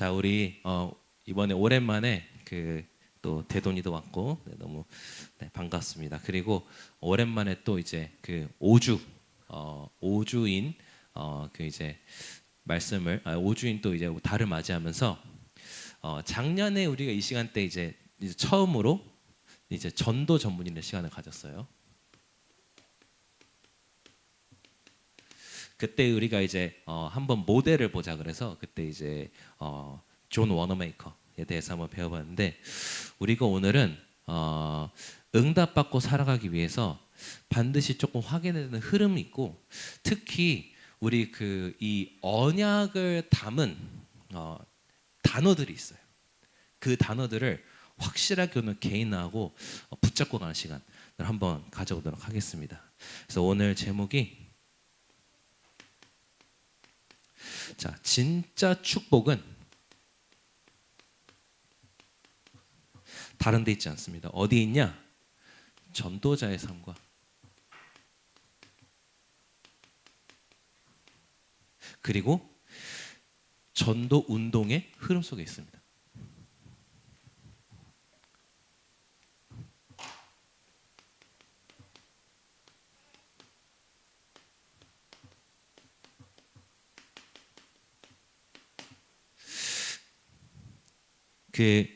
자, 우리 이번에 오랜만에 또 대돈이도 왔고 너무 반갑습니다. 그리고 오랜만에 또 이제 그 5주인 그 이제 말씀을 5주인 또 이제 달을 맞이하면서 작년에 우리가 이 시간 때 이제 처음으로 이제 전도 전문인의 시간을 가졌어요. 그때 우리가 이제 한번 모델을 보자 그래서 그때 이제 존 워너메이커에 대해서 한번 배워봤는데, 우리가 오늘은 응답받고 살아가기 위해서 반드시 조금 확인해야 되는 흐름이 있고, 특히 우리 이 언약을 담은 단어들이 있어요. 그 단어들을 확실하게 오늘 개인화하고 붙잡고 가는 시간을 한번 가져보도록 하겠습니다. 그래서 오늘 제목이 자, 진짜 축복은 다른 데 있지 않습니다. 어디 있냐? 전도자의 삶과 그리고 전도 운동의 흐름 속에 있습니다.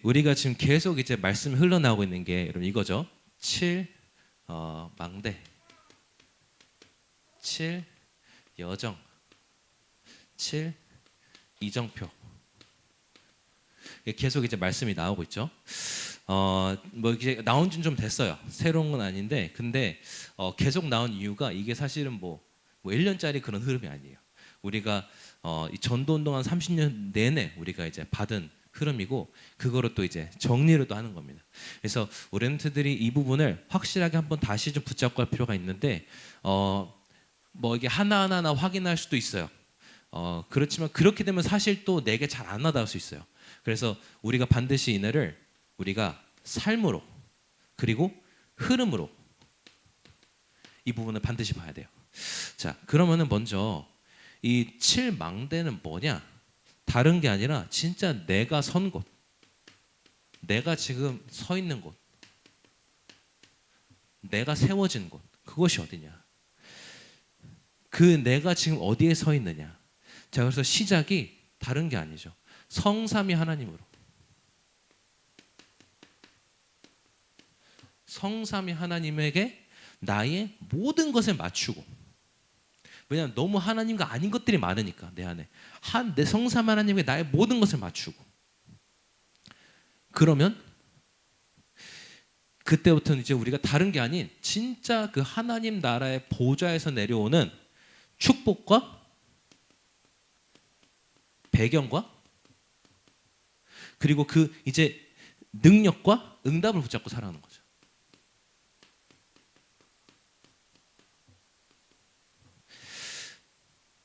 우리가 지금 계속 이제 말씀이 흘러나오고 있는 게 여러분 이거죠. 7 망대, 7 여정, 7 이정표. 계속 이제 말씀이 나오고 있죠. 뭐 이제 나온 지는 좀 됐어요. 새로운 건 아닌데, 근데 계속 나온 이유가 이게 사실은 뭐 1년짜리 그런 흐름이 아니에요. 우리가 이 전도 운동한 30년 내내 우리가 이제 받은 흐름이고, 그거로 또 이제 정리를 또 하는 겁니다. 그래서 우리 렌트들이 이 부분을 확실하게 한번 다시 좀 붙잡고 할 필요가 있는데, 뭐 이게 하나하나 확인할 수도 있어요. 그렇지만 그렇게 되면 사실 또 내게 잘 안 와닿을 수 있어요. 그래서 우리가 반드시 이내를 우리가 삶으로 그리고 흐름으로 이 부분을 반드시 봐야 돼요. 자, 그러면은 먼저 이 7망대는 뭐냐? 다른 게 아니라 진짜 내가 선 곳, 내가 지금 서 있는 곳, 내가 세워진 곳, 그것이 어디냐? 내가 지금 어디에 서 있느냐? 자, 그래서 시작이 다른 게 아니죠. 성삼위 하나님으로. 성삼위 하나님에게 나의 모든 것을 맞추고, 왜냐하면 너무 하나님과 아닌 것들이 많으니까 내 안에 내 성삼 하나님에게 나의 모든 것을 맞추고, 그러면 그때부터는 이제 우리가 다른 게 아닌 진짜 그 하나님 나라의 보좌에서 내려오는 축복과 배경과 그리고 이제 능력과 응답을 붙잡고 살아가는 거죠.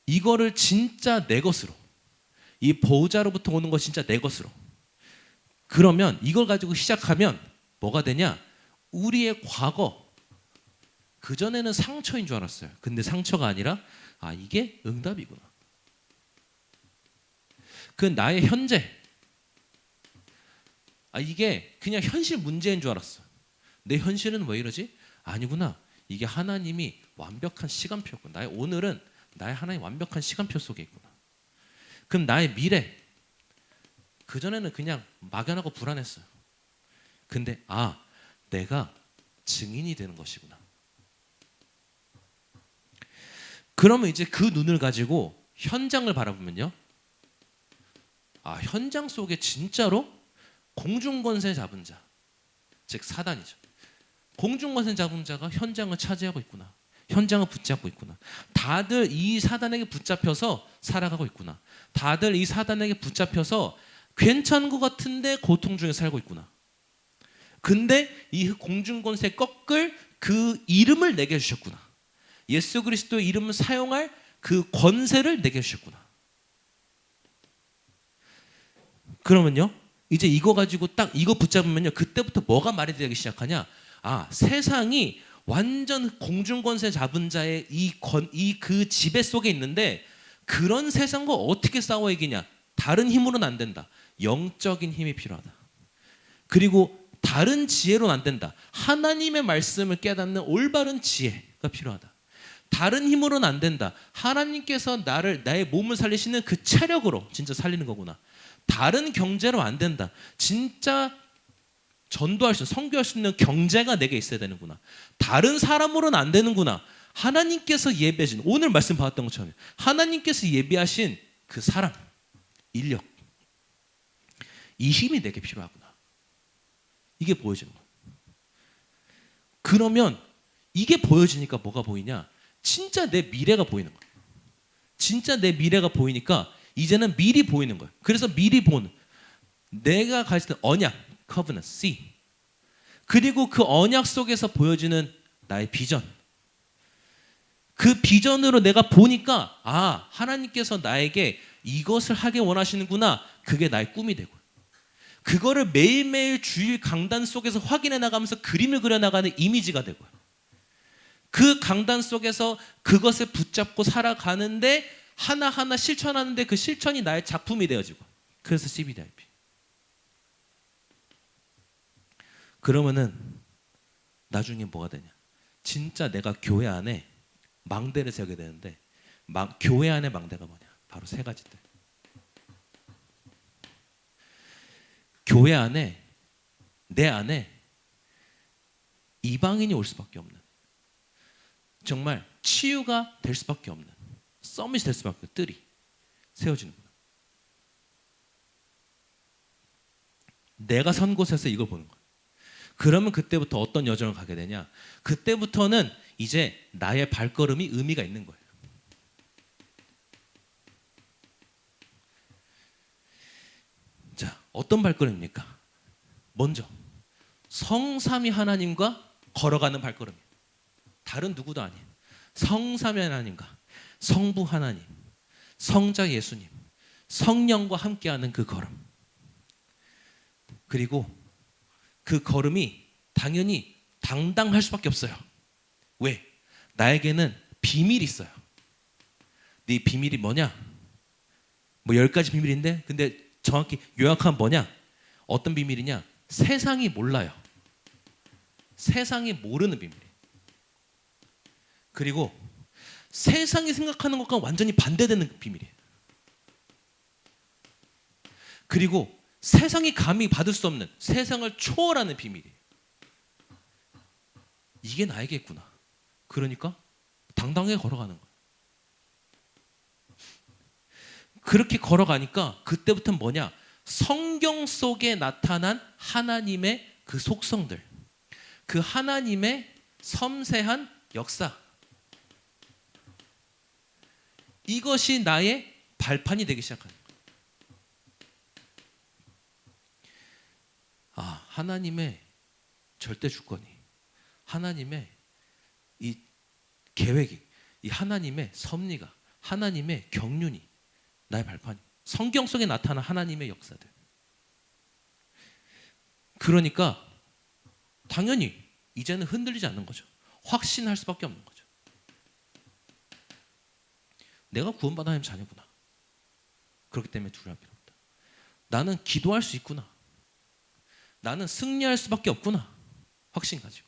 이거를 진짜 내 것으로, 이 보호자로부터 오는 거 진짜 내 것으로, 그러면 이걸 가지고 시작하면 뭐가 되냐? 우리의 과거, 그전에는 상처인 줄 알았어요. 근데 상처가 아니라 이게 응답이구나. 나의 현재, 이게 그냥 현실 문제인 줄 알았어. 내 현실은 왜 이러지? 아니구나. 이게 하나님이 완벽한 시간표고, 나의 오늘은 나의 하나님 완벽한 시간표 속에 있구나. 그럼 나의 미래, 그전에는 그냥 막연하고 불안했어요. 근데 내가 증인이 되는 것이구나. 그러면 이제 그 눈을 가지고 현장을 바라보면요, 현장 속에 진짜로 공중권세 잡은 자, 즉 사단이죠. 공중권세 잡은 자가 현장을 차지하고 있구나. 현장을 붙잡고 있구나. 다들 이 사단에게 붙잡혀서 살아가고 있구나. 다들 이 사단에게 붙잡혀서 괜찮은 것 같은데 고통 중에 살고 있구나. 근데 이 공중권세 꺾을 그 이름을 내게 주셨구나. 예수 그리스도의 이름을 사용할 그 권세를 내게 주셨구나. 그러면요, 이제 이거 가지고 딱 이거 붙잡으면요, 그때부터 뭐가 말이 되기 시작하냐? 세상이 완전 공중권세 잡은 자의 그 지배 속에 있는데, 그런 세상과 어떻게 싸워 이기냐? 다른 힘으로는 안 된다. 영적인 힘이 필요하다. 그리고 다른 지혜로는 안 된다. 하나님의 말씀을 깨닫는 올바른 지혜가 필요하다. 다른 힘으로는 안 된다. 하나님께서 나의 몸을 살리시는 그 체력으로 진짜 살리는 거구나. 다른 경제로 안 된다. 진짜 전도할 수, 선교할 수 있는 경제가 내게 있어야 되는구나. 다른 사람으로는 안 되는구나. 하나님께서 예배하신, 오늘 말씀 받았던 것처럼 하나님께서 예비하신 그 사람, 인력, 이 힘이 내게 필요하구나. 이게 보여지는 거야. 그러면 이게 보여지니까 뭐가 보이냐? 진짜 내 미래가 보이는 거야. 진짜 내 미래가 보이니까 이제는 미리 보이는 거야. 그래서 미리 보는, 내가 가질 때 언약, covenant, see. 그리고 그 언약 속에서 보여지는 나의 비전. 그 비전으로 내가 보니까 하나님께서 나에게 이것을 하게 원하시는구나. 그게 나의 꿈이 되고, 그거를 매일매일 주일 강단 속에서 확인해 나가면서 그림을 그려나가는 이미지가 되고요. 그 강단 속에서 그것을 붙잡고 살아가는데 하나하나 실천하는데 그 실천이 나의 작품이 되어지고, 그래서 CBDIP. 그러면은 나중에 뭐가 되냐? 진짜 내가 교회 안에 망대를 세우게 되는데, 교회 안에 망대가 뭐냐? 바로 세 가지들. 교회 안에, 내 안에 이방인이 올 수밖에 없는, 정말 치유가 될 수밖에 없는, 서밋이 될 수밖에 없는 뜰이 세워지는구나. 내가 선 곳에서 이걸 보는 거야. 그러면 그때부터 어떤 여정을 가게 되냐? 그때부터는 이제 나의 발걸음이 의미가 있는 거예요. 자, 어떤 발걸음입니까? 먼저 성삼위 하나님과 걸어가는 발걸음이에요. 다른 누구도 아니에요. 성삼위 하나님과 성부 하나님, 성자 예수님, 성령과 함께하는 그 걸음. 그리고 그 걸음이 당연히 당당할 수밖에 없어요. 왜? 나에게는 비밀이 있어요. 네 비밀이 뭐냐? 뭐 10가지 비밀인데, 근데 정확히 요약하면 뭐냐? 어떤 비밀이냐? 세상이 몰라요. 세상이 모르는 비밀이에요. 그리고 세상이 생각하는 것과 완전히 반대되는 비밀이에요. 그리고 세상이 감히 받을 수 없는, 세상을 초월하는 비밀이에요. 이게 나에게 있구나. 그러니까 당당하게 걸어가는 거예요. 그렇게 걸어가니까 그때부터는 뭐냐? 성경 속에 나타난 하나님의 그 속성들, 그 하나님의 섬세한 역사, 이것이 나의 발판이 되기 시작하는 거예요. 하나님의 절대 주권이, 하나님의 이 계획이, 이 하나님의 섭리가, 하나님의 경륜이 나의 발판이, 성경 속에 나타난 하나님의 역사들. 그러니까 당연히 이제는 흔들리지 않는 거죠. 확신할 수밖에 없는 거죠. 내가 구원받은 하나님 자녀구나. 그렇기 때문에 두려울 필요 없다. 나는 기도할 수 있구나. 나는 승리할 수밖에 없구나. 확신 가지고.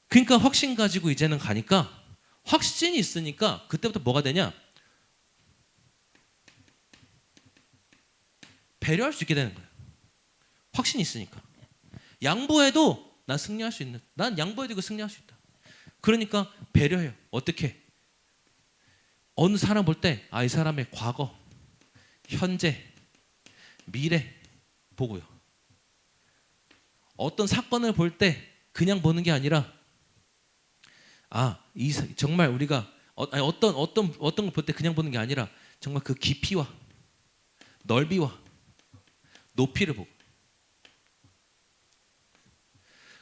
그러니까 확신 가지고 이제는 가니까, 확신이 있으니까 그때부터 뭐가 되냐? 배려할 수 있게 되는 거예요. 확신이 있으니까. 양보해도 난 승리할 수 있는, 난 양보해도 승리할 수 있다. 그러니까 배려해요. 어떻게? 어느 사람 볼 때 이 사람의 과거, 현재, 미래 보고요. 어떤 사건을 볼 때 그냥 보는 게 아니라, 정말 우리가 어떤 걸 볼 때 그냥 보는 게 아니라 정말 그 깊이와 넓이와 높이를 보고,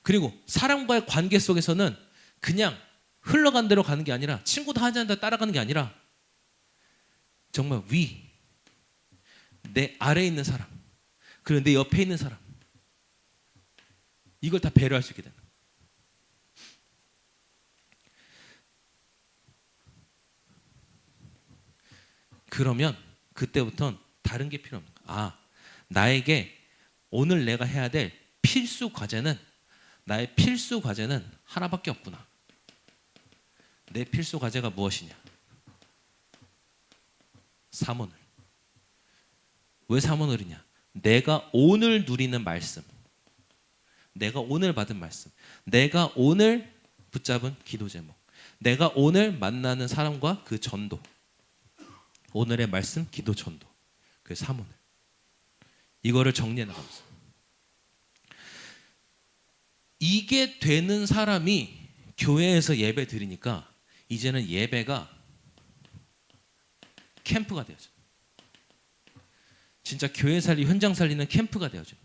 그리고 사람과의 관계 속에서는 그냥 흘러간 대로 가는 게 아니라, 친구도 하자는 대로 따라가는 게 아니라, 정말 내 아래에 있는 사람, 그리고 내 옆에 있는 사람, 이걸 다 배려할 수 있게 되는 거예요. 그러면 그때부터는 다른 게 필요 없는 거야. 아, 나에게 오늘 내가 해야 될 필수 과제는, 나의 필수 과제는 하나밖에 없구나. 내 필수 과제가 무엇이냐? 삼원을. 왜 삼원을이냐? 내가 오늘 누리는 말씀, 내가 오늘 받은 말씀, 내가 오늘 붙잡은 기도 제목, 내가 오늘 만나는 사람과 그 전도, 오늘의 말씀, 기도, 전도, 그 삼원을, 이거를 정리해 나가면서 이게 되는 사람이 교회에서 예배 드리니까 이제는 예배가 캠프가 되어져. 진짜 교회 살리, 현장 살리는 캠프가 되어져.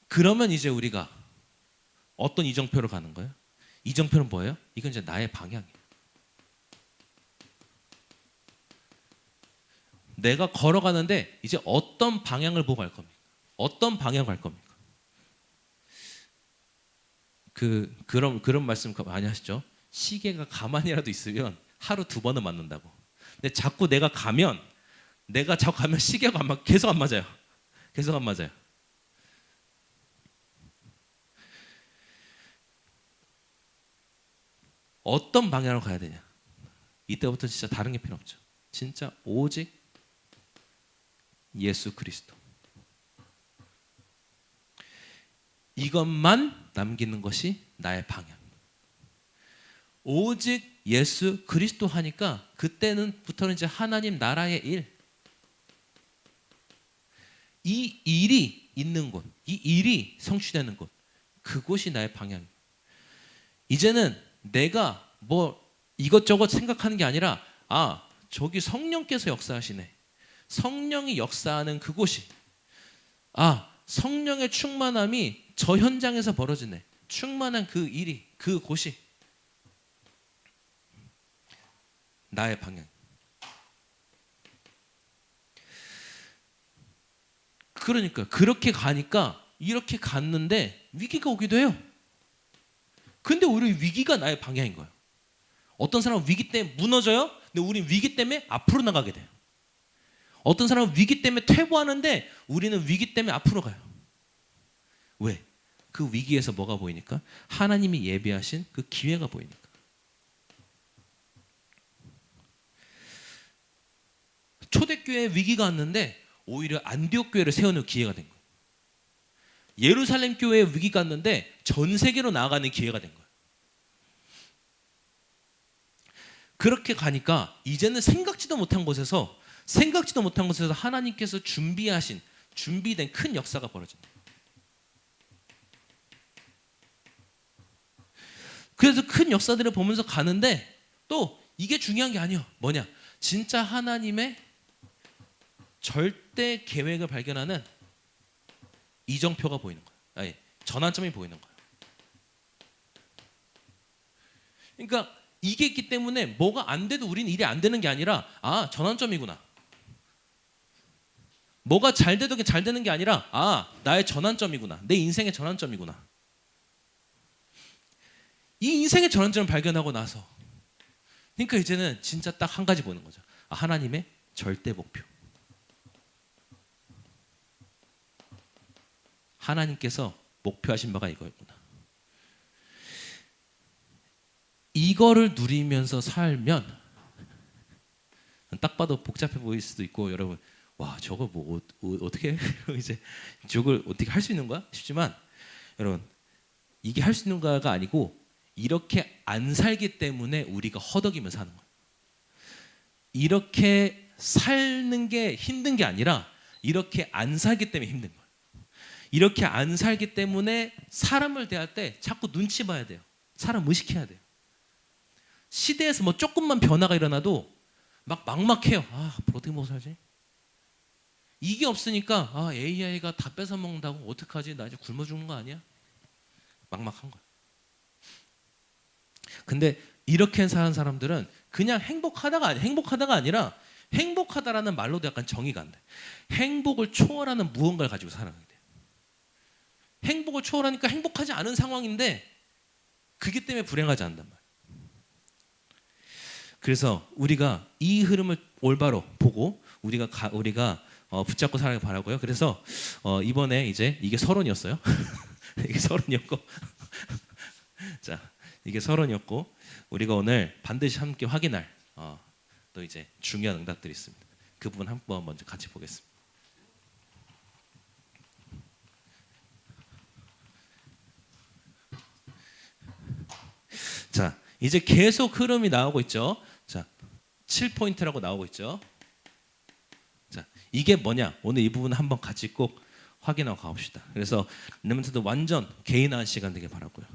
그러면 이제 우리가 어떤 이정표로 가는 거예요? 이정표는 뭐예요? 이건 이제 나의 방향이에요. 내가 걸어가는데 이제 어떤 방향을 보고 갈 겁니까? 어떤 방향을 갈 겁니까? 그런 말씀 많이 하시죠. 시계가 가만히라도 있으면 하루 2번은 맞는다고. 근데 자꾸 내가 가면 시계가 계속 안 맞아요. 계속 안 맞아요. 어떤 방향으로 가야 되냐? 이때부터 진짜 다른 게 필요 없죠. 진짜 오직 예수 그리스도. 이것만 남기는 것이 나의 방향. 오직 예수 그리스도 하니까 그때는부터는 이제 하나님 나라의 일, 이 일이 있는 곳, 이 일이 성취되는 곳, 그곳이 나의 방향이에요. 이제는 내가 뭐 이것저것 생각하는 게 아니라, 아, 저기 성령께서 역사하시네. 성령이 역사하는 그곳이, 아, 성령의 충만함이 저 현장에서 벌어지네. 충만한 그 일이, 그곳이 나의 방향. 그러니까 그렇게 가니까, 이렇게 갔는데 위기가 오기도 해요. 근데 우리 위기가 나의 방향인 거예요. 어떤 사람은 위기 때문에 무너져요. 근데 우리는 위기 때문에 앞으로 나가게 돼요. 어떤 사람은 위기 때문에 퇴보하는데 우리는 위기 때문에 앞으로 가요. 왜? 그 위기에서 뭐가 보이니까? 하나님이 예비하신 그 기회가 보이니까. 초대교회에 위기가 왔는데 오히려 안디옥 교회를 세우는 기회가 된 거예요. 예루살렘 교회에 위기가 왔는데 전 세계로 나아가는 기회가 된 거예요. 그렇게 가니까 이제는 생각지도 못한 곳에서 하나님께서 준비된 큰 역사가 벌어진다. 그래서 큰 역사들을 보면서 가는데 또 이게 중요한 게 아니에요. 뭐냐? 진짜 하나님의 절대 계획을 발견하는 이정표가 보이는 거예요. 아니, 전환점이 보이는 거예요. 그러니까 이게 있기 때문에 뭐가 안 돼도 우리는 일이 안 되는 게 아니라, 아, 전환점이구나. 뭐가 잘 돼도 잘 되는 게 아니라, 아, 나의 전환점이구나. 내 인생의 전환점이구나. 이 인생의 전환점을 발견하고 나서, 그러니까 이제는 진짜 딱 한 가지 보는 거죠. 아, 하나님의 절대 목표. 하나님께서 목표하신 바가 이거였구나. 이거를 누리면서 살면, 딱 봐도 복잡해 보일 수도 있고, 여러분, 와, 저거 뭐 어떻게 해? 이제 저걸 어떻게 할 수 있는 거야? 싶지만, 여러분, 이게 할 수 있는 거가 아니고, 이렇게 안 살기 때문에 우리가 허덕이며 사는 거예요. 이렇게 사는 게 힘든 게 아니라 이렇게 안 살기 때문에 힘든 거예요. 이렇게 안 살기 때문에 사람을 대할 때 자꾸 눈치 봐야 돼요. 사람 의식해야 돼요. 시대에서 뭐 조금만 변화가 일어나도 막 막막해요. 아, 앞으로 어떻게 먹어 살지? 이게 없으니까, 아, AI가 다 뺏어 먹는다고 어떡하지? 나 이제 굶어 죽는 거 아니야? 막막한 거야. 근데 이렇게 사는 사람들은 그냥 행복하다가 아니라, 행복하다라는 말로도 약간 정의가 안 돼. 행복을 초월하는 무언가를 가지고 살아가게 돼요. 행복을 초월하니까 행복하지 않은 상황인데 그게 때문에 불행하지 않단 말이에요. 그래서 우리가 이 흐름을 올바로 보고 우리가 붙잡고 살아가길 바라고요. 그래서 이번에 이제 이게 서론이었어요. 이게 서론이었고 자 이게 서론이었고 우리가 오늘 반드시 함께 확인할 또 이제 중요한 응답들이 있습니다. 그 부분 한번 먼저 같이 보겠습니다. 자 이제 계속 흐름이 나오고 있죠. 자 7포인트라고 나오고 있죠. 자 이게 뭐냐? 오늘 이 부분 한번 같이 꼭 확인하고 가봅시다. 그래서 렘넌트도 완전 개인화한 시간 되길 바라고요.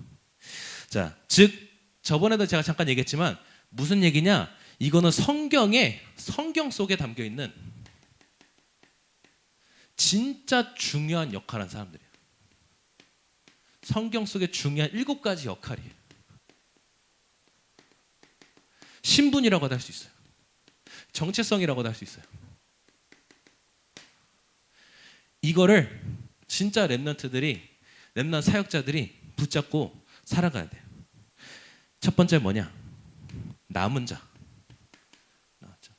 자, 즉 저번에도 제가 잠깐 얘기했지만 무슨 얘기냐? 이거는 성경 속에 담겨 있는 진짜 중요한 역할을 한 사람들이에요. 성경 속에 중요한 7가지 역할이에요. 신분이라고도 할 수 있어요. 정체성이라고도 할 수 있어요. 이거를 진짜 렘넌트 사역자들이 붙잡고 살아가야 돼요. 첫 번째 뭐냐? 남은 자. 나왔죠.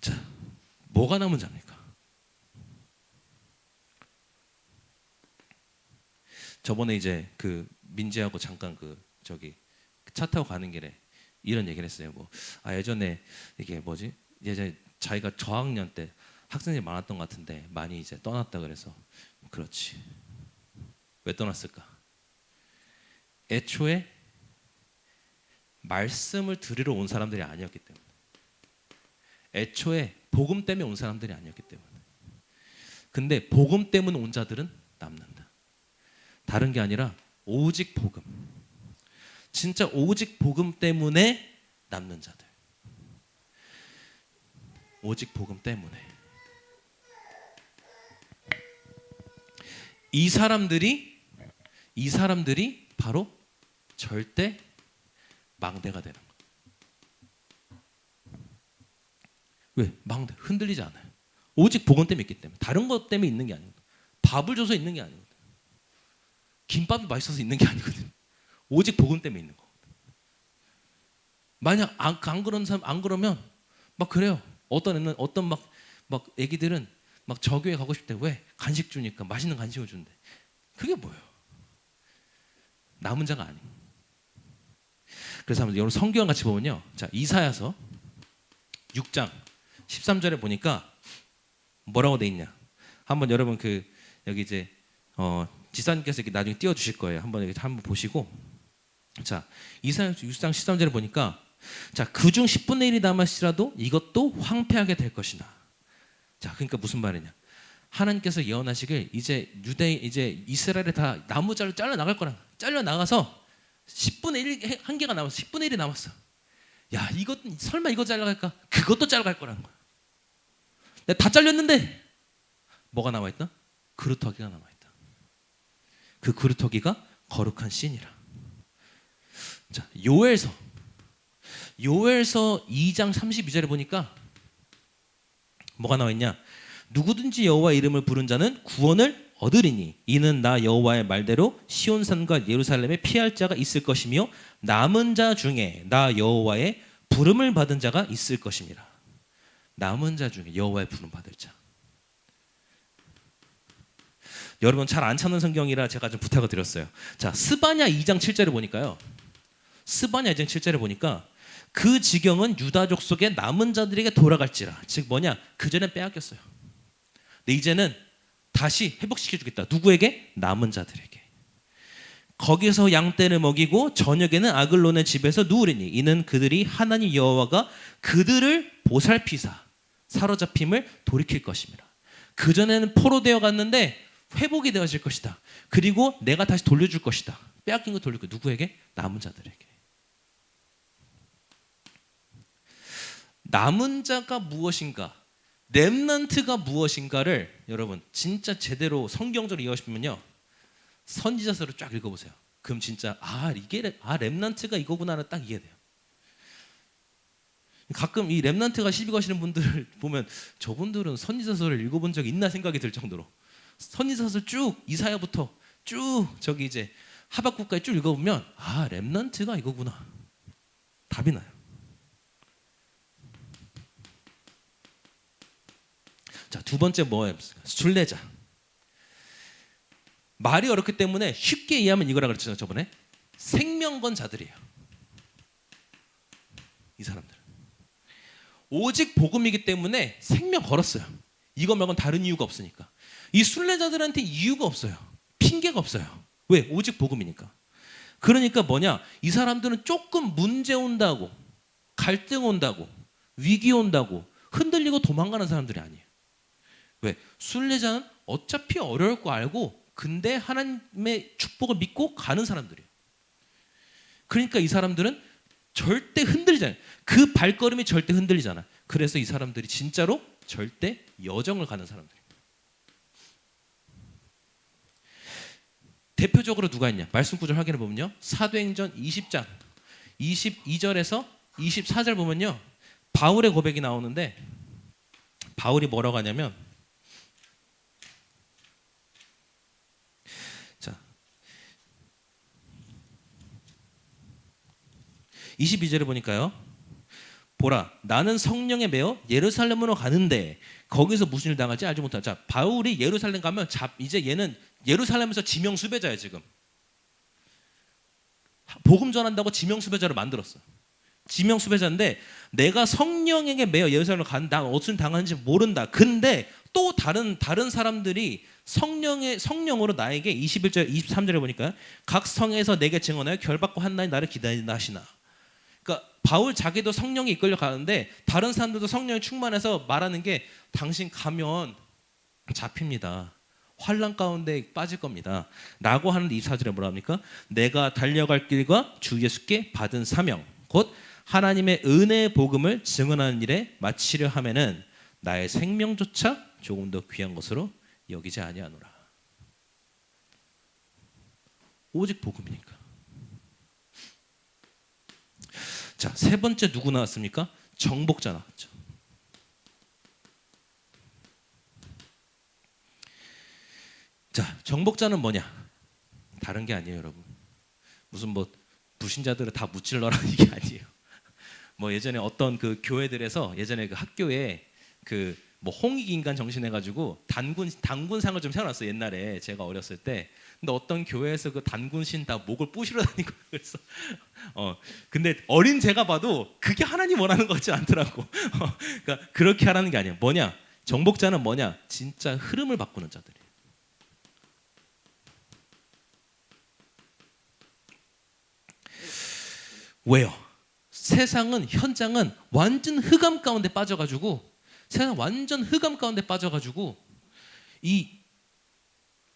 자, 뭐가 남은 자입니까? 저번에 이제 그 민지하고 잠깐 차 타고 가는 길에 이런 얘기를 했어요. 예전에 이게 예전에 자기가 저학년 때 학생들이 많았던 것 같은데 많이 이제 떠났다 그래서 그렇지. 왜 떠났을까? 애초에 말씀을 들으러 온 사람들이 아니었기 때문에, 애초에 복음 때문에 온 사람들이 아니었기 때문에. 근데 복음 때문에 온 자들은 남는다. 다른 게 아니라 오직 복음. 진짜 오직 복음 때문에 남는 자들. 오직 복음 때문에. 이 사람들이 바로 절대 망대가 되는 거예요. 왜? 망대 흔들리지 않아요. 오직 복음 때문에 있기 때문에. 다른 것 때문에 있는 게 아니거든. 밥을 줘서 있는 게 아니거든. 김밥이 맛있어서 있는 게 아니거든. 오직 복음 때문에 있는 거. 만약 안 그런 사람 안 그러면 막 그래요. 어떤 애기들은 막 저교회 가고 싶대. 왜? 간식 주니까 맛있는 간식을 준대. 그게 뭐예요? 남은 자가 아니에요. 그래서 한번 여러분 성경 같이 보면요. 자, 이사야서 6장 13절에 보니까 뭐라고 돼 있냐? 한번 여러분 여기 이제 지사님께서 이렇게 나중에 띄워 주실 거예요. 한번 보시고. 자, 이사야서 6장 13절에 보니까 자, 그중 10분의 1이 남았으라도 이것도 황폐하게 될 것이다. 자, 그러니까 무슨 말이냐? 하나님께서 예언하시길 이제 이스라엘에 다 나무자를 잘라 나갈 거라. 잘라 나가서 10분의 1 한 개가 남았어. 10분의 1이 남았어. 야, 설마 이거 잘라갈까? 그것도 잘라갈 거라는 거야. 내가 다 잘렸는데 뭐가 남아 있다? 그루터기가 남아 있다. 그 그루터기가 거룩한 씬이라. 자, 요엘서 2장 32절에 보니까 뭐가 나와 있냐? 누구든지 여호와 이름을 부른 자는 구원을 얻으리니 이는 나 여호와의 말대로 시온산과 예루살렘에 피할 자가 있을 것이며 남은 자 중에 나 여호와의 부름을 받은 자가 있을 것입니다. 남은 자 중에 여호와의 부름 받을 자. 여러분 잘 안 찾는 성경이라 제가 좀 부탁을 드렸어요. 자, 스바냐 2장 7절에 보니까요. 스바냐 2장 7절에 보니까 그 지경은 유다족 속의 남은 자들에게 돌아갈지라. 즉 뭐냐? 그전엔 빼앗겼어요. 근데 이제는 다시 회복시켜주겠다. 누구에게? 남은 자들에게. 거기서 양떼를 먹이고 저녁에는 아글론의 집에서 누우리니 이는 그들이 하나님 여호와가 그들을 보살피사 사로잡힘을 돌이킬 것입니다. 그전에는 포로되어 갔는데 회복이 되어질 것이다. 그리고 내가 다시 돌려줄 것이다. 빼앗긴 거 돌릴 거. 누구에게? 남은 자들에게. 남은 자가 무엇인가, 렘넌트가 무엇인가를 여러분 진짜 제대로 성경적으로 이해하시면요, 선지자서를 쫙 읽어보세요. 그럼 진짜 렘넌트가 이거구나는 딱 이해돼요. 가끔 이 렘넌트가 시비 거시는 분들을 보면 저분들은 선지자서를 읽어본 적이 있나 생각이 들 정도로 선지자서 쭉 이사야부터 쭉 저기 이제 하박국까지 쭉 읽어보면 렘넌트가 이거구나. 답이 나요. 자, 두 번째 뭐예요? 순례자. 말이 어렵기 때문에 쉽게 이해하면 이거라 그랬죠, 저번에. 생명 건 자들이에요. 이 사람들. 오직 복음이기 때문에 생명 걸었어요. 이거 말고는 다른 이유가 없으니까. 이 순례자들한테 이유가 없어요. 핑계가 없어요. 왜? 오직 복음이니까. 그러니까 뭐냐? 이 사람들은 조금 문제 온다고, 갈등 온다고, 위기 온다고 흔들리고 도망가는 사람들이 아니에요. 왜? 순례자는 어차피 어려울 거 알고 근데 하나님의 축복을 믿고 가는 사람들이에요. 그러니까 이 사람들은 절대 흔들리지 않아요. 그 발걸음이 절대 흔들리지 않아요. 그래서 이 사람들이 진짜로 절대 여정을 가는 사람들이에요. 대표적으로 누가 있냐? 말씀 구절 확인해 보면요. 사도행전 20장 22절에서 24절 보면요. 바울의 고백이 나오는데 바울이 뭐라고 하냐면 자 22절에 보니까요. 보라 나는 성령에 매어 예루살렘으로 가는데 거기서 무슨 일 당할지 알지 못하다. 자, 바울이 예루살렘 가면 이제 얘는 예루살렘에서 지명 수배자예요. 지금 복음 전한다고 지명 수배자를 만들었어. 지명 수배자인데 내가 성령에게 매어 예루살렘을 간다. 어떤 당하는지 모른다. 근데 또 다른 사람들이 성령으로 나에게 21절 23절에 보니까 각 성에서 내게 증언하여 결받고 한나니 나를 기다린다 하시나. 그러니까 바울 자기도 성령이 이끌려 가는데 다른 사람들도 성령이 충만해서 말하는 게 당신 가면 잡힙니다. 환난 가운데 빠질 겁니다. 라고 하는데 24절에 뭐라 합니까? 내가 달려갈 길과 주 예수께 받은 사명 곧 하나님의 은혜의 복음을 증언하는 일에 마치려 하면은 나의 생명조차 조금 더 귀한 것으로 여기지 아니하노라. 오직 복음이니까. 자, 세 번째 누구 나왔습니까? 정복자 나왔죠. 자, 정복자는 뭐냐? 다른 게 아니에요, 여러분. 무슨 뭐 불신자들을 다 무찔러라는 게 아니에요. 뭐 예전에 어떤 그 교회들에서 예전에 그 학교에 그 뭐 홍익 인간 정신해가지고 단군상을 좀 세워놨어. 옛날에 제가 어렸을 때. 근데 어떤 교회에서 그 단군신 다 목을 부시러 다니고 그래서 근데 어린 제가 봐도 그게 하나님 원하는 것 같지 않더라고. 그러니까 그렇게 하라는 게 아니야. 뭐냐? 정복자는 뭐냐? 진짜 흐름을 바꾸는 자들이에요. 왜요? 세상은 현장은 완전 흑암 가운데 빠져가지고 세상 완전 흑암 가운데 빠져가지고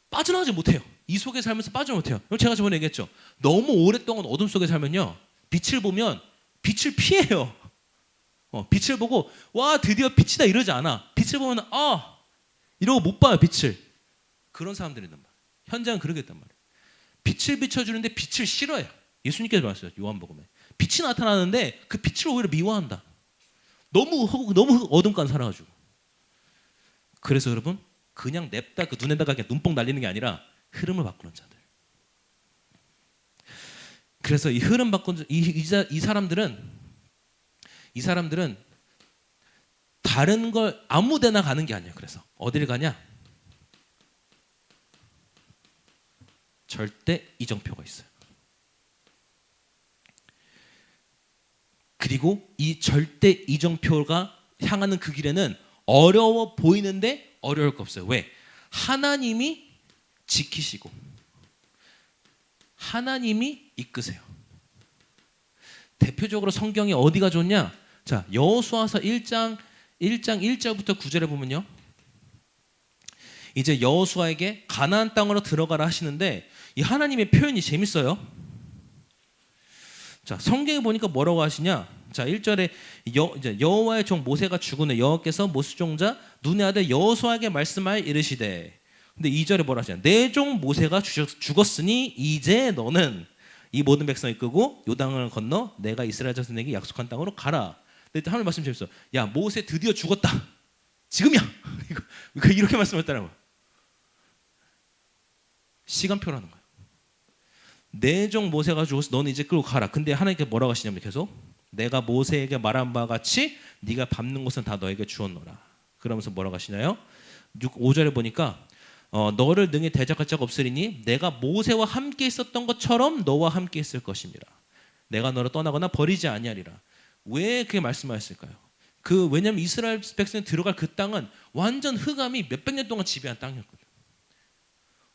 빠져나가지 못해요. 이 속에 살면서 빠져 못해요. 제가 저번에 얘기했죠. 너무 오랫동안 어둠 속에 살면요, 빛을 보면 빛을 피해요. 빛을 보고 와 드디어 빛이다 이러지 않아. 빛을 보면 이러고 못 봐요 빛을. 그런 사람들이 있단 말이에요. 현장은 그러게 있단 말이에요. 빛을 비춰주는데 빛을 싫어해요. 예수님께서 말씀하셨어요. 요한복음에 빛이 나타나는데 그 빛을 오히려 미워한다. 너무 어둠 가운데 살아가지고. 그래서 여러분 그냥 냅다 그 눈에다가 그냥 눈뽕 날리는 게 아니라 흐름을 바꾸는 자들. 그래서 이 흐름 바꾸는 이 사람들은 다른 걸 아무데나 가는 게 아니에요. 그래서 어디를 가냐? 절대 이정표가 있어요. 그리고 이 절대 이정표가 향하는 그 길에는 어려워 보이는데 어려울 거 없어요. 왜? 하나님이 지키시고 하나님이 이끄세요. 대표적으로 성경이 어디가 좋냐? 자, 여호수아서 1장 1절부터 9절에 보면요. 이제 여호수아에게 가나안 땅으로 들어가라 하시는데 이 하나님의 표현이 재밌어요. 자, 성경에 보니까 뭐라고 하시냐? 자, 1절에 이제 여호와의 종 모세가 죽은 후 여호와께서 모세 종자 눈의 아들 여호수아에게 말씀하여 이르시되. 근데 2절에 뭐라 하시냐? 내 종 모세가 죽었으니 이제 너는 이 모든 백성을 이끌고 요단강을 건너 내가 이스라엘 자손에게 약속한 땅으로 가라. 근데 하나님 말씀 재밌어. 야, 모세 드디어 죽었다. 지금이야. 이렇게 말씀했다는 거야. 시간표라는 거야. 내 종 모세가 죽어서 너는 이제 끌고 가라. 근데 하나님께 뭐라고 하시냐면 계속 내가 모세에게 말한 바와 같이 네가 밟는 곳은 다 너에게 주었노라. 그러면서 뭐라고 하시나요? 5절에 보니까 너를 능히 대적할 자가 없으리니 내가 모세와 함께 있었던 것처럼 너와 함께 있을 것입니다. 내가 너를 떠나거나 버리지 아니하리라. 왜 그렇게 말씀하셨을까요? 왜냐하면 이스라엘 백성이 들어갈 그 땅은 완전 흑암이 몇백 년 동안 지배한 땅이었거든요.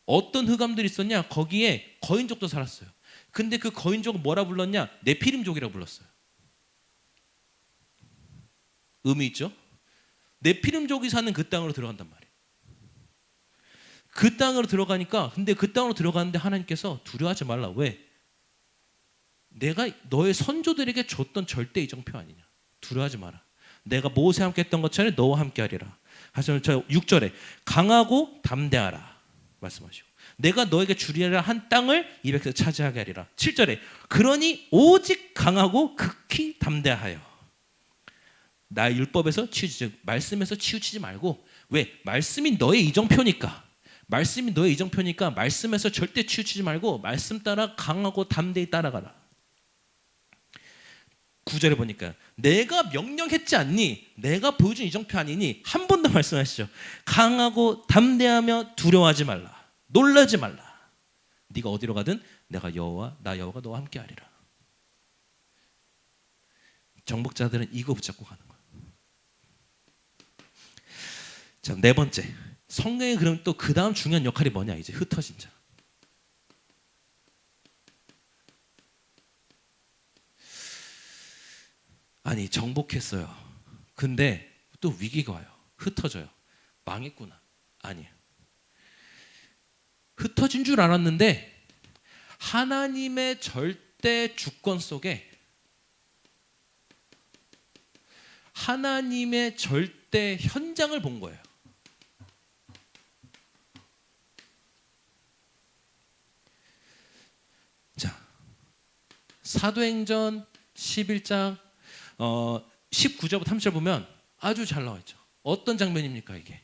어떤 흑암들이 있었냐? 거기에 거인족도 살았어요. 근데 그 거인족은 뭐라 불렀냐? 네피림족이라고 불렀어요. 의미 있죠? 네피림족이 사는 그 땅으로 들어간단 말이에요. 그 땅으로 들어가니까 근데 그 땅으로 들어가는데 하나님께서 두려워하지 말라. 왜? 내가 너의 선조들에게 줬던 절대 이정표 아니냐. 두려워하지 마라. 내가 모세와 함께 했던 것처럼 너와 함께 하리라. 하시면 저 6절에 강하고 담대하라 말씀하시고 내가 너에게 주리라 한 땅을 200세 차지하게 하리라. 7절에 그러니 오직 강하고 극히 담대하여 나의 율법에서 치우치지 말씀에서 치우치지 말고 왜? 말씀이 너의 이정표니까 말씀이 너의 이정표니까 말씀에서 절대 치우치지 말고 말씀 따라 강하고 담대히 따라가라. 9절에 보니까 내가 명령했지 않니? 내가 보여준 이정표 아니니? 한 번 더 말씀하시죠. 강하고 담대하며 두려워하지 말라. 놀라지 말라. 네가 어디로 가든 내가 나 여호와가 너와 함께 하리라. 정복자들은 이거 붙잡고 가는 거예요. 자, 네 번째. 성경에 그럼 또 그 다음 중요한 역할이 뭐냐? 이제 흩어진 자. 아니 정복했어요. 근데 또 위기가 와요. 흩어져요. 망했구나. 아니에요. 흩어진 줄 알았는데 하나님의 절대 주권 속에 하나님의 절대 현장을 본 거예요. 자, 사도행전 11장 19절부터 30절 보면 아주 잘 나와 있죠. 어떤 장면입니까 이게?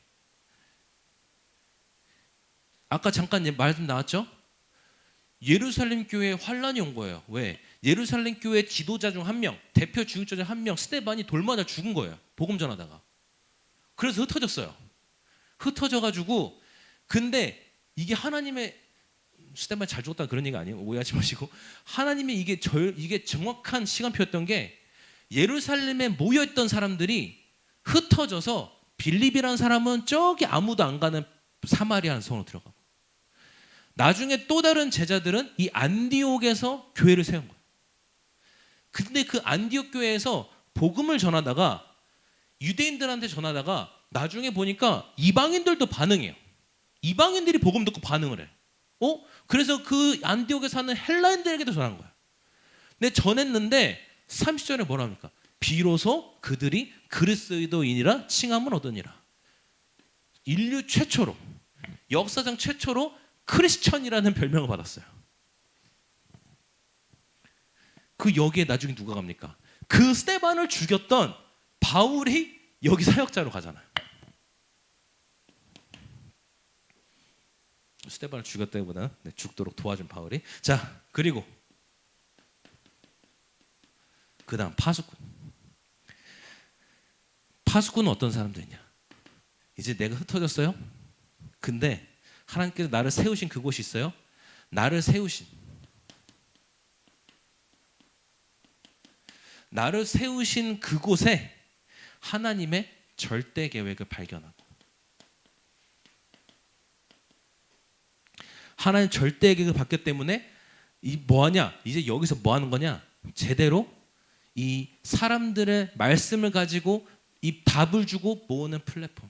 아까 잠깐 말씀 나왔죠? 예루살렘 교회에 환란이 온 거예요. 왜? 예루살렘 교회 지도자 중 한 명, 대표 중직자 중 한 명, 스데반이 돌 맞아 죽은 거예요. 복음 전하다가. 그래서 흩어졌어요. 흩어져가지고 근데 이게 하나님의 스데반이 잘 죽었다 그런 얘기 아니에요. 오해하지 마시고 하나님의 이게 정확한 시간표였던 게 예루살렘에 모여있던 사람들이 흩어져서 빌립이라는 사람은 저기 아무도 안 가는 사마리아라는 성으로 들어가고 나중에 또 다른 제자들은 이 안디옥에서 교회를 세운 거예요. 근데 그 안디옥 교회에서 복음을 전하다가 유대인들한테 전하다가 나중에 보니까 이방인들도 반응해요. 이방인들이 복음 듣고 반응을 해요. 그래서 그 안디옥에 사는 헬라인들에게도 전한 거예요. 근데 전했는데 30절에 뭐라 합니까? 비로소 그들이 그리스도인이라 칭함을 얻으니라. 인류 최초로 역사상 최초로 크리스천이라는 별명을 받았어요. 그 여기에 나중에 누가 갑니까? 그 스데반을 죽였던 바울이 여기 사역자로 가잖아요. 스데반을 죽였다기보다는 죽도록 도와준 바울이. 자, 그리고 그 다음 파수꾼. 파수꾼은 어떤 사람들이냐? 이제 내가 흩어졌어요. 근데 하나님께서 나를 세우신 그곳이 있어요. 나를 세우신 그곳에 하나님의 절대 계획을 발견하고 하나님 절대 계획을 봤기 때문에 뭐하냐? 이제 여기서 뭐 하는 거냐? 제대로 이 사람들의 말씀을 가지고 이 답을 주고 모으는 플랫폼.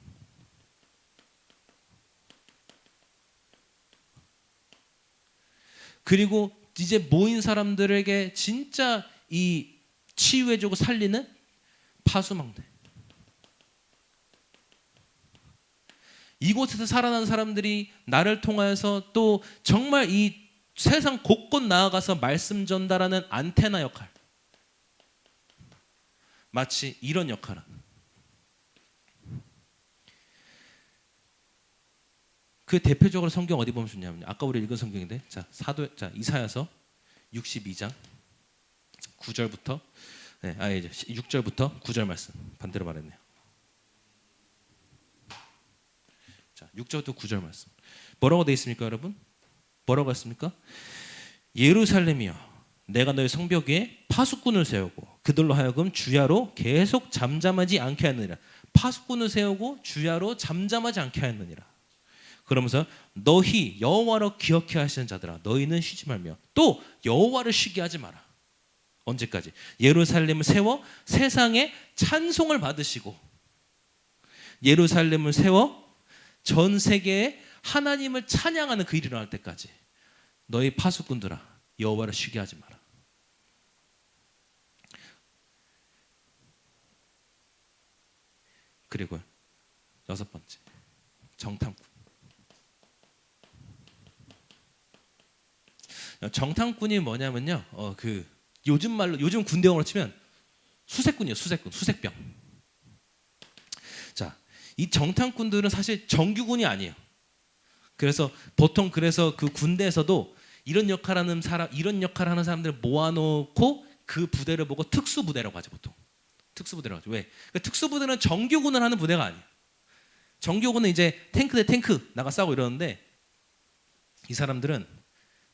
그리고 이제 모인 사람들에게 진짜 이 치유해주고 살리는 파수망대. 이곳에서 살아난 사람들이 나를 통하여서 또 정말 이 세상 곳곳 나아가서 말씀 전달하는 안테나 역할. 마치 이런 역할은 그 대표적으로 성경 어디 보면 좋냐면요. 아까 우리 읽은 성경인데, 자 이사야서 62장 9절부터 이제 6절부터 9절 말씀 반대로 말했네요. 자, 6절부터 9절 말씀. 뭐라고 돼 있습니까, 여러분? 뭐라고 했습니까? 예루살렘이여, 내가 너의 성벽 위에 파수꾼을 세우고 그들로 하여금 주야로 계속 잠잠하지 않게 하느니라. 파수꾼을 세우고 주야로 잠잠하지 않게 하느니라. 그러면서 너희 여호와로 기억해 하시는 자들아, 너희는 쉬지 말며 또 여호와를 쉬게 하지 마라. 언제까지? 예루살렘을 세워 세상에 찬송을 받으시고, 예루살렘을 세워 전 세계에 하나님을 찬양하는 그 일이 일어날 때까지 너희 파수꾼들아, 여호와를 쉬게 하지 마라. 그리고 6번째, 정탐꾼. 정탐꾼이 뭐냐면요, 요즘 말로, 요즘 군대용어로 치면 수색꾼이에요. 수색병. 자, 이 정탐꾼들은 사실 정규군이 아니에요. 그래서 보통 그 군대에서도 이런 역할하는 사람들을 모아놓고 그 부대를 보고 특수부대라고 하죠. 보통 특수부대라고 하죠. 왜? 그러니까 특수부대는 정규군을 하는 부대가 아니에요. 정규군은 이제 탱크 대 탱크 나가 싸우고 이러는데, 이 사람들은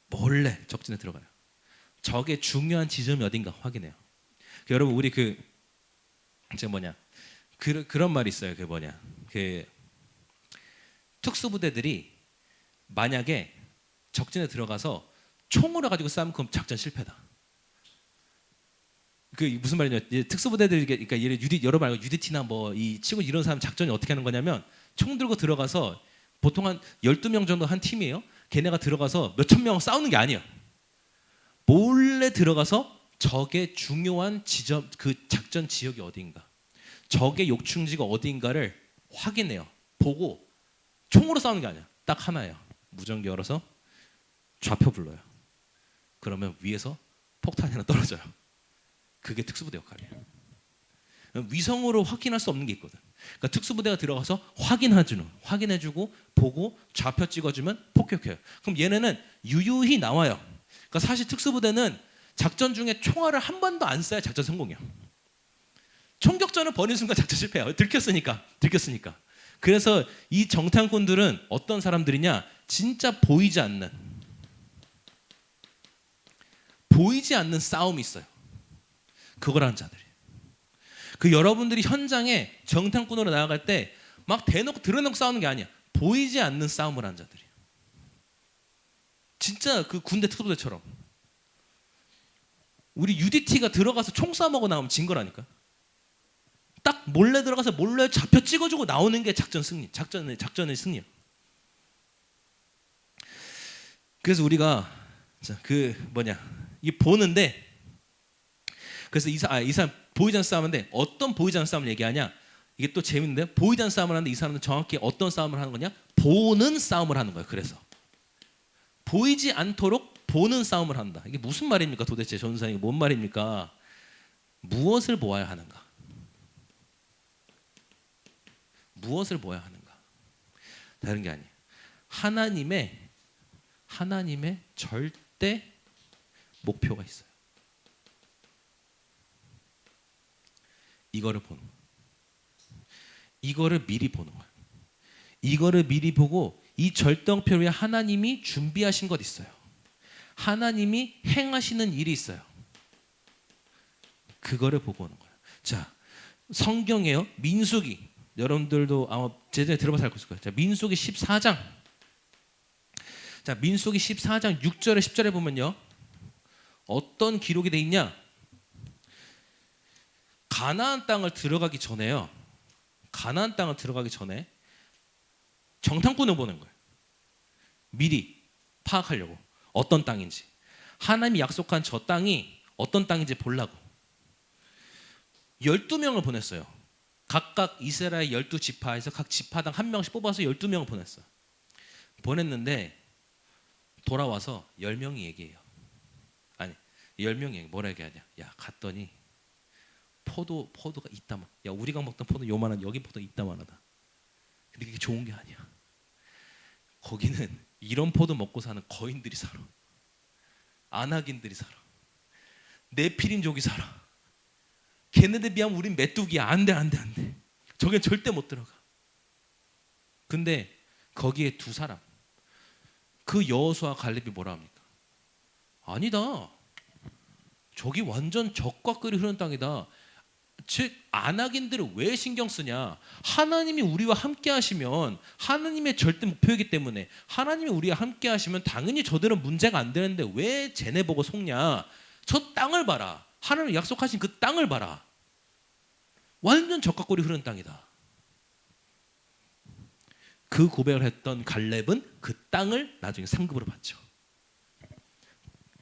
몰래 적진에 들어가요. 적의 중요한 지점이 어딘가 확인해요. 여러분, 우리 그런 말이 있어요. 특수부대들이 만약에 적진에 들어가서 총으로 가지고 싸우면 그럼 작전 실패다. 무슨 말이냐? 특수부대들, 그러니까 여러분 알고 UDT나 뭐 이 치고 이런 사람 작전이 어떻게 하는 거냐면, 총 들고 들어가서 보통 한 12명 정도 한 팀이에요. 걔네가 들어가서 몇천 명 싸우는 게 아니에요. 몰래 들어가서 적의 중요한 지점, 그 작전 지역이 어디인가, 적의 욕충지가 어디인가를 확인해요. 보고 총으로 싸우는 게 아니야. 딱 하나예요. 무전기 열어서 좌표 불러요. 그러면 위에서 폭탄이 하나 떨어져요. 그게 특수부대 역할이에요. 위성으로 확인할 수 없는 게 있거든. 그러니까 특수부대가 들어가서 확인해주고 보고 좌표 찍어주면 폭격해요. 그럼 얘네는 유유히 나와요. 그러니까 사실 특수부대는 작전 중에 총알을 한 번도 안 쏴야 작전 성공이에요. 총격전을 벌인 순간 작전 실패해요. 들켰으니까. 그래서 이 정탐꾼들은 어떤 사람들이냐? 진짜 보이지 않는 싸움이 있어요. 그걸 하는 자들이에요. 여러분들이 현장에 정탐꾼으로 나아갈 때 막 드러내놓고 싸우는 게 아니야. 보이지 않는 싸움을 하는 자들이에요. 진짜 그 군대 특수부대처럼. 우리 UDT가 들어가서 총 쏴먹고 나오면 진 거라니까. 딱 몰래 들어가서 몰래 좌표 찍어주고 나오는 게 작전의 승리예요. 그래서 우리가 이 보는데, 그래서 이 사람 보이지 않는 싸움인데, 어떤 보이지 않는 싸움을 얘기하냐? 이게 또 재밌는데, 보이지 않는 싸움을 하는데 이 사람은 정확히 어떤 싸움을 하는 거냐? 보는 싸움을 하는 거예요. 그래서 보이지 않도록 보는 싸움을 한다. 이게 무슨 말입니까? 도대체 전사님, 뭔 말입니까? 무엇을 보아야 하는가? 무엇을 보아야 하는가? 다른 게 아니에요. 하나님의 절대 목표가 있어요. 이거를 보는 거예요. 이거를 미리 보는 거예요. 이거를 미리 보고, 이 절대목표 위에 하나님이 준비하신 것 있어요. 하나님이 행하시는 일이 있어요. 그거를 보고 오는 거예요. 자, 성경에요. 민수기, 여러분들도 아마 제대로 들어봐서 알고 있을 거예요. 자, 민수기 14장. 자, 민수기 14장 6절에 10절에 보면요, 어떤 기록이 돼 있냐? 가나안 땅을 들어가기 전에요. 가나안 땅을 들어가기 전에 정탐꾼을 보는 거예요. 미리 파악하려고. 어떤 땅인지. 하나님이 약속한 저 땅이 어떤 땅인지 보려고. 12명을 보냈어요. 각각 이스라엘 12지파에서 각 지파당 한 명씩 뽑아서 12명을 보냈어요. 보냈는데 돌아와서 10명이 얘기해요. 아니, 10명이 얘기해. 뭐라 얘기하냐? 야, 갔더니 포도가 이따만. 야, 우리가 먹던 포도 요만한, 여기 포도 이따만하다. 근데 그게 좋은 게 아니야. 거기는 이런 포도 먹고 사는 거인들이 살아. 아낙인들이 살아. 네피림족이 살아. 걔네들 비하면 우린 메뚜기야. 안돼. 저긴 절대 못 들어가. 근데 거기에 두 사람, 그 여호수아 갈렙이 뭐라 합니까? 아니다. 저기 완전 적과 꿀이 흐르는 땅이다. 즉 아낙인들을 왜 신경 쓰냐? 하나님이 우리와 함께 하시면, 하나님의 절대 목표이기 때문에 하나님이 우리와 함께 하시면 당연히 저들은 문제가 안 되는데 왜 쟤네 보고 속냐? 저 땅을 봐라. 하나님 약속하신 그 땅을 봐라. 완전 적과 꿀이 흐르는 땅이다. 그 고백을 했던 갈렙은 그 땅을 나중에 상급으로 받죠.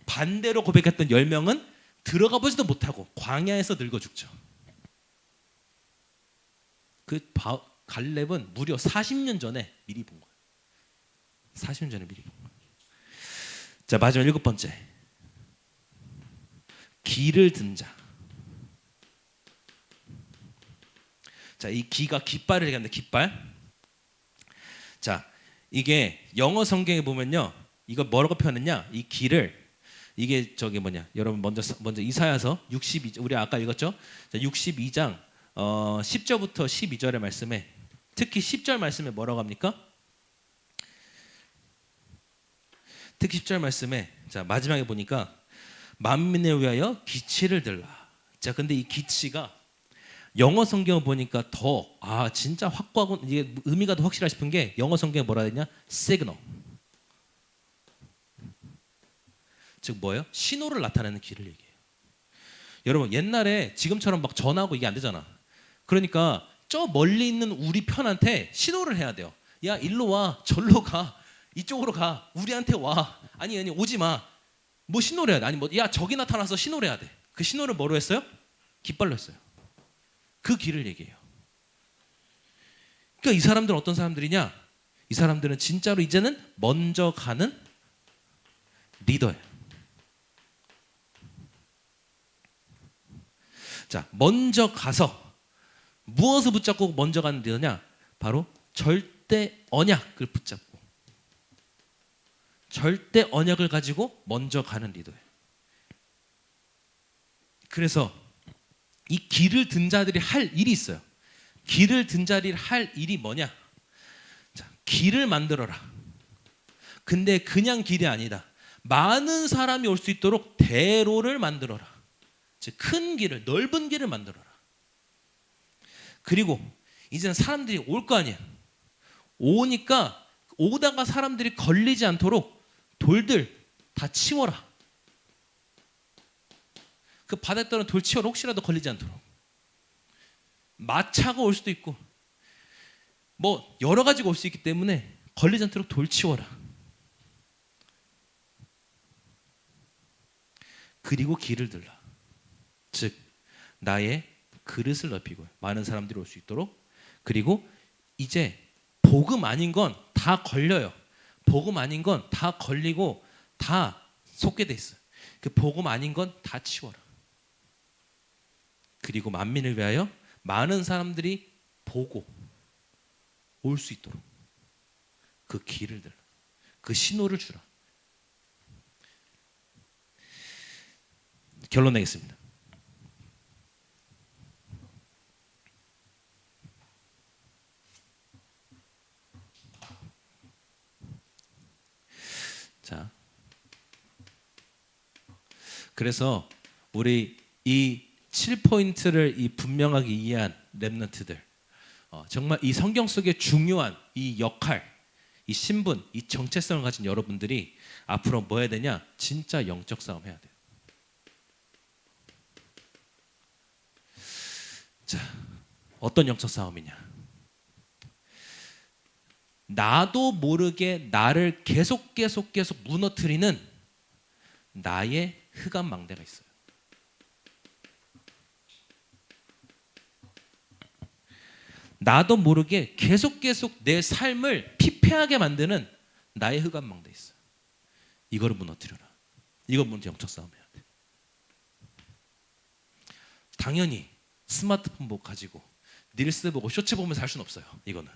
반대로 고백했던 10명은 들어가 보지도 못하고 광야에서 늙어 죽죠. 갈렙은 무려 40년 전에 미리 본 거예요. 40년 전에 미리 본 거예요. 자, 마지막 7번째. 기를 든 자. 자, 이 기가 깃발을 얘기합니다. 깃발. 자, 이게 영어 성경에 보면요, 이거 뭐라고 표현했냐? 이 기를, 이게 저기 뭐냐? 여러분 먼저 이사야서 62장, 우리 아까 읽었죠? 자, 62장 10절부터 12절의 말씀에, 특히 10절 말씀에 뭐라고 합니까? 특히 10절 말씀에, 자, 마지막에 보니까 만민을 위하여 기치를 들라. 자, 근데 이 기치가 영어 성경을 보니까 더 진짜 확고하고 이게 의미가 더 확실하 싶은 게, 영어 성경에 뭐라 했냐? 시그널. 즉 뭐예요? 신호를 나타내는 길을 얘기해요. 여러분 옛날에 지금처럼 막 전화하고 이게 안 되잖아. 그러니까 저 멀리 있는 우리 편한테 신호를 해야 돼요. 야, 일로 와, 절로 가, 이쪽으로 가, 우리한테 와. 아니 오지 마. 뭐 신호를 해야 돼. 아니 야, 저기 나타나서 신호를 해야 돼. 그 신호를 뭐로 했어요? 깃발로 했어요. 그 길을 얘기해요. 그러니까 이 사람들은 어떤 사람들이냐? 이 사람들은 진짜로 이제는 먼저 가는 리더예요. 자, 먼저 가서 무엇을 붙잡고 먼저 가는 리더냐? 바로 절대 언약을 붙잡고 절대 언약을 가지고 먼저 가는 리더예요. 그래서 이 길을 든 자들이 할 일이 있어요. 길을 든 자들이 할 일이 뭐냐? 자, 길을 만들어라. 근데 그냥 길이 아니다. 많은 사람이 올 수 있도록 대로를 만들어라. 즉 큰 길을, 넓은 길을 만들어라. 그리고 이제는 사람들이 올 거 아니야. 오니까 오다가 사람들이 걸리지 않도록 돌들 다 치워라. 그 바닥에 떠는 돌 치워라. 혹시라도 걸리지 않도록. 마차가 올 수도 있고 뭐 여러 가지가 올 수 있기 때문에 걸리지 않도록 돌 치워라. 그리고 길을 들라. 즉 나의 그릇을 넓히고 많은 사람들이 올 수 있도록. 그리고 이제 복음 아닌 건 다 걸려요. 복음 아닌 건 다 걸리고 다 속게 돼 있어요. 그 복음 아닌 건 다 치워라. 그리고 만민을 위하여 많은 사람들이 보고 올 수 있도록 그 길을 들라. 그 신호를 주라. 결론 내겠습니다. 자, 그래서 우리 이 7포인트를 이 분명하게 이해한 렘넌트들, 정말 이 성경 속에 중요한 이 역할, 이 신분, 이 정체성을 가진 여러분들이 앞으로 뭐 해야 되냐? 진짜 영적 싸움 해야 돼요. 자, 어떤 영적 싸움이냐? 나도 모르게 나를 계속 무너뜨리는 나의 흑암 망대가 있어요. 나도 모르게 계속 내 삶을 피폐하게 만드는 나의 흑암 망대 있어요. 이거를 무너뜨려라. 이거 먼저 영적 싸움 해야 돼. 당연히 스마트폰 가지고 릴스 보고 쇼츠 보면서 할 수는 없어요. 이거는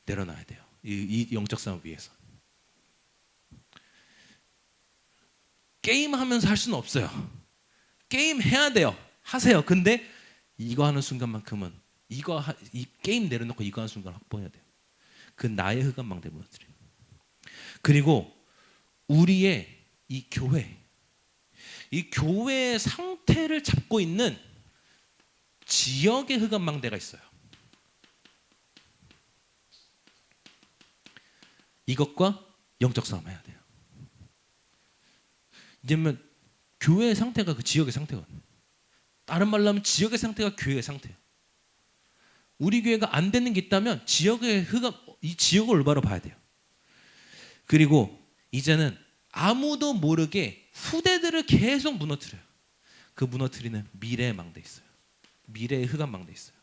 내려놔야 돼요. 이 영적 싸움 위해서. 게임하면서 할 수는 없어요. 게임 해야 돼요. 하세요. 근데 이거 하는 순간만큼은 이 게임 내려놓고 이거 하는 순간 확보해야 돼요. 그 나의 흑암망대 무너뜨림. 그리고 우리의 이 교회의 상태를 잡고 있는 지역의 흑암망대가 있어요. 이것과 영적 싸움 해야 돼요. 왜냐면 교회의 상태가 그 지역의 상태거든요. 다른 말로 하면 지역의 상태가 교회의 상태예요. 우리 교회가 안 되는 게 있다면 이 지역을 올바로 봐야 돼요. 그리고 이제는 아무도 모르게 후대들을 계속 무너뜨려요. 그 무너뜨리는 미래의 망대 있어요. 미래의 흑암 망대 있어요.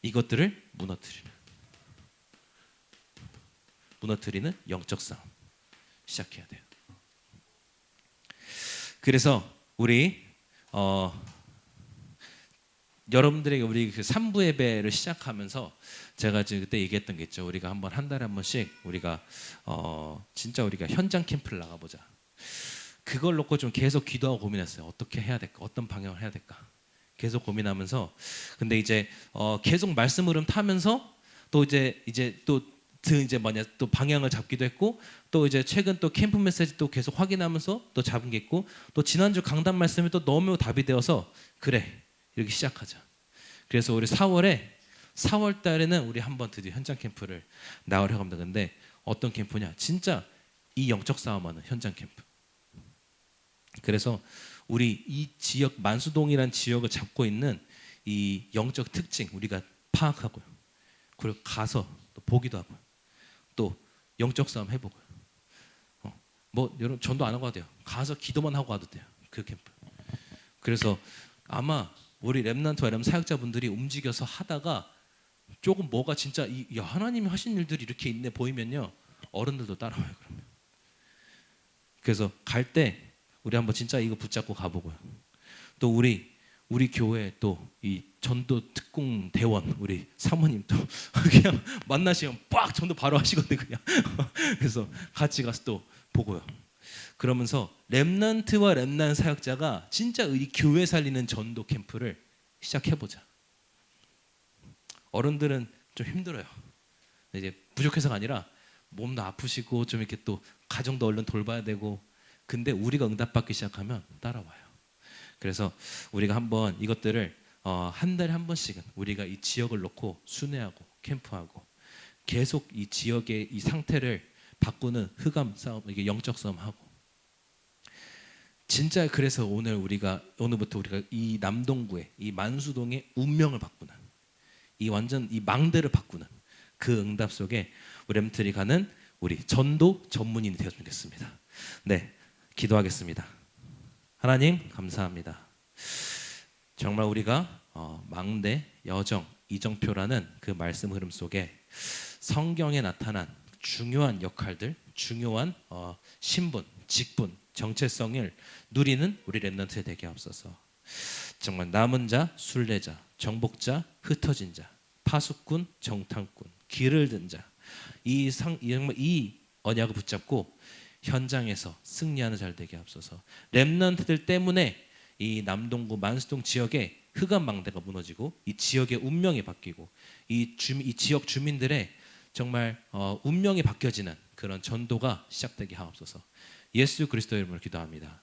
이것들을 무너뜨리는 영적 싸움 시작해야 돼요. 그래서 우리 여러분들에게 우리 그 3부 예배를 시작하면서 제가 그때 얘기했던 게 있죠. 우리가 한 달에 한 번씩 우리가 진짜 우리가 현장 캠프를 나가보자. 그걸 놓고 좀 계속 기도하고 고민했어요. 어떻게 해야 될까? 어떤 방향을 해야 될까? 계속 고민하면서 근데 이제 계속 말씀 흐름 타면서 또 이제 또 방향을 잡기도 했고 또 이제 최근 또 캠프 메시지 또 계속 확인하면서 또 잡은 게 있고 또 지난주 강단 말씀이 또 너무 답이 되어서 그래 이렇게 시작하자. 그래서 우리 4월 달에는 우리 한번 드디어 현장 캠프를 나가려고 합니다. 근데 어떤 캠프냐? 진짜 이 영적 싸움하는 현장 캠프. 그래서 우리 이 지역 만수동이라는 지역을 잡고 있는 이 영적 특징 우리가 파악하고요. 그리고 가서 또 보기도 하고요. 또 영적 싸움 해보고요. 뭐 여러분 전도 안 하고 와도 돼요. 가서 기도만 하고 와도 돼요. 그 캠프. 그래서 아마 우리 렘넌트와 렘 사역자분들이 움직여서 하다가 조금 뭐가 진짜 하나님이 하신 일들이 이렇게 있네 보이면요 어른들도 따라와요. 그러면 그래서 갈 때 우리 한번 진짜 이거 붙잡고 가보고요. 또 우리 교회 또 이 전도 특공 대원 우리 사모님 또 그냥 만나시면 빡 전도 바로 하시거든요. 그냥 그래서 같이 가서 또 보고요. 그러면서 렘넌트와 렘넌 사역자가 진짜 이 교회 살리는 전도 캠프를 시작해보자. 어른들은 좀 힘들어요. 이제 부족해서가 아니라 몸도 아프시고 좀 이렇게 또 가정도 얼른 돌봐야 되고 근데 우리가 응답받기 시작하면 따라와요. 그래서 우리가 한번 이것들을 한 달에 한 번씩은 우리가 이 지역을 놓고 순회하고 캠프하고 계속 이 지역의 이 상태를 바꾸는 흑암 싸움, 이게 영적 싸움하고 진짜 그래서 오늘부터 우리가 이 남동구의 이 만수동의 운명을 바꾸는 이 완전 이 망대를 바꾸는 그 응답 속에 우리 렘트리 가는 우리 전도 전문인이 되었으면 좋겠습니다. 네, 기도하겠습니다. 하나님 감사합니다. 정말 우리가 망대, 여정, 이정표라는 그 말씀 흐름 속에 성경에 나타난 중요한 역할들, 중요한 신분, 직분, 정체성을 누리는 우리 렘넌트 되게 하옵소서. 정말 남은 자, 순례자, 정복자, 흩어진 자, 파수꾼, 정탐꾼, 길을 든 자, 이 언약을 붙잡고 현장에서 승리하는 잘 되게 하옵소서. 렘넌트들 때문에 이 남동구 만수동 지역의 흑암 망대가 무너지고 이 지역의 운명이 바뀌고 이 지역 주민들의 정말 운명이 바뀌어지는 그런 전도가 시작되게 하옵소서. 예수 그리스도의 이름으로 기도합니다.